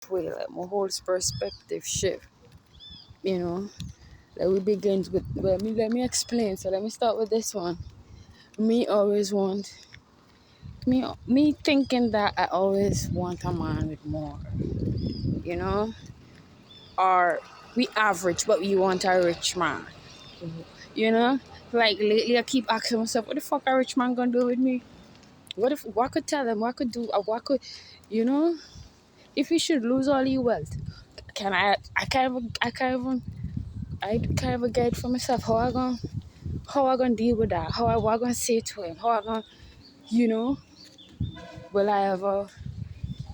way, like my whole perspective shift, you know. Like we begins with, well, let me explain. So let me start with this one. Me always want me thinking that I always want a man with more, you know, or we average, but we want a rich man, you know. Like lately, I keep asking myself, what the fuck a rich man gonna do with me? What could tell him? What could do? What could, you know? If he should lose all his wealth, can I? I can't even get it for myself. How I gonna deal with that? What I gonna say to him? How I gonna, you know? Will I ever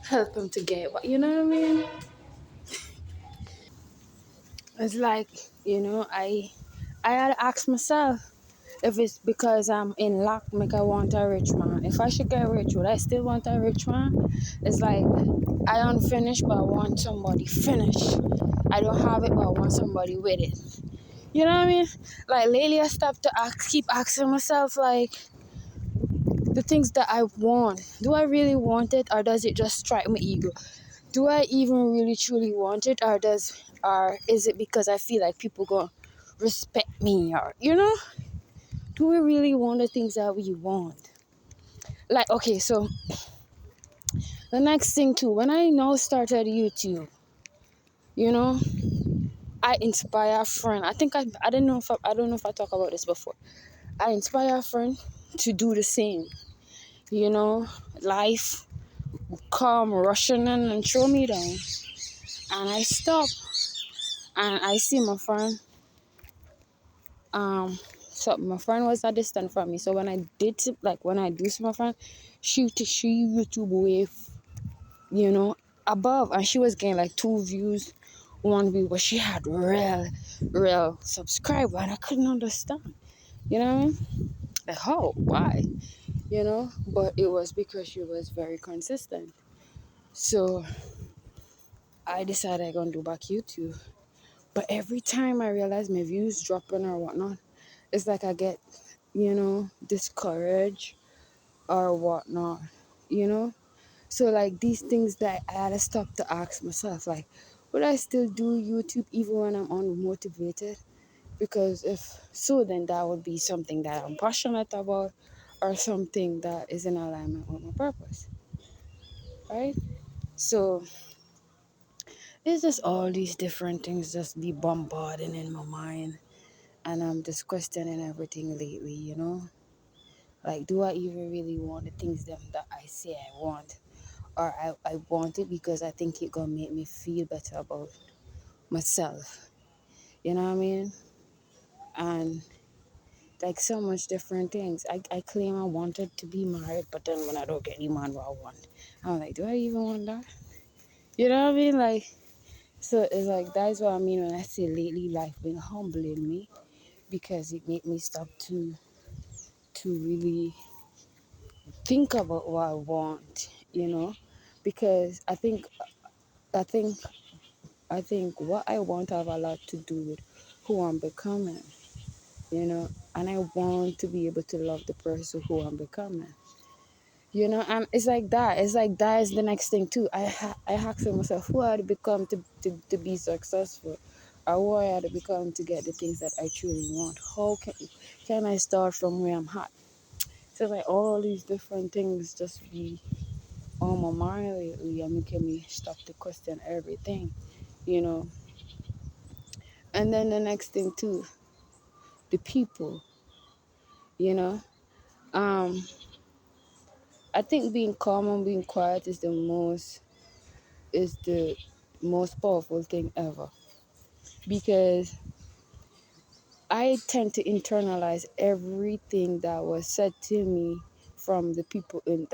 help him to get what? You know what I mean? It's like, I had to ask myself if it's because I'm in luck, make I want a rich man. If I should get rich, would I still want a rich man? It's like I unfinished, but I want somebody finished. I don't have it, but I want somebody with it. You know what I mean? Like lately, I stopped to keep asking myself, like, the things that I want. Do I really want it, or does it just strike my ego? Do I even really truly want it, or is it because I feel like people gonna respect me, or do we really want the things that we want? Like, okay, so the next thing too, when I now started YouTube, you know, I inspire a friend. I think I don't know if I don't know if I talked about this before. I inspire a friend to do the same. You know, life come rushing in and throw me down, and I stop and I see my friend. So my friend was a distant from me. So when I when I do see my friend, she YouTube wave, you know, above, and she was getting like 2 views, 1 view, but she had real subscriber, and I couldn't understand. You know what I mean? Like how? Why? But it was because she was very consistent. So I decided I'm gonna do back YouTube. But every time I realize my views dropping or whatnot, it's like I get, discouraged or whatnot, you know? So like these things that I had to stop to ask myself, like, would I still do YouTube even when I'm unmotivated? Because if so, then that would be something that I'm passionate about or something that is in alignment with my purpose, right? So it's just all these different things just be bombarding in my mind, and I'm just questioning everything lately, Like, do I even really want the things that I say I want? Or I want it because I think it gonna make me feel better about myself. You know what I mean? And like so much different things. I claim I wanted to be married, but then when I don't get any man what I want, I'm like, do I even want that? You know what I mean? Like, so it's like that's what I mean when I say lately life been humbling me, because it made me stop to really think about what I want, because I think I think what I want have a lot to do with who I'm becoming, and I want to be able to love the person who I'm becoming. And it's like that. It's like that is the next thing too. I ask myself, who I had to become to be successful, or who I had to become to get the things that I truly want. How can I start from where I'm at? So like all these different things just be on my mind lately and making me stop to question everything, you know. And then the next thing too, the people, you know. Um, I think being calm and being quiet is the most powerful thing ever, because I tend to internalize everything that was said to me from the people in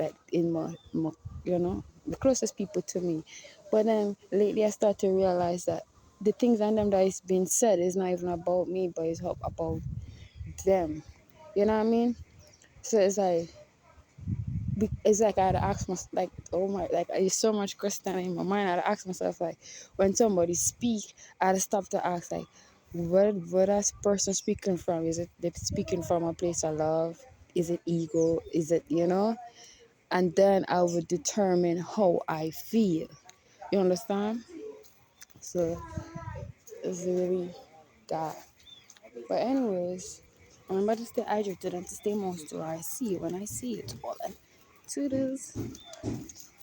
my the closest people to me. But then lately I start to realize that the things and them that is being said is not even about me, but it's about them. You know what I mean? So it's like I had to ask myself, like, oh my, like, I used so much question in my mind. I had to ask myself, like, when somebody speak, I had to stop to ask, like, where that person speaking from? Is it they speaking from a place of love? Is it ego? Is it? And then I would determine how I feel. You understand? So it's really that. But anyways, remember to stay hydrated and to stay moisturized. See you when I see you, Toodles.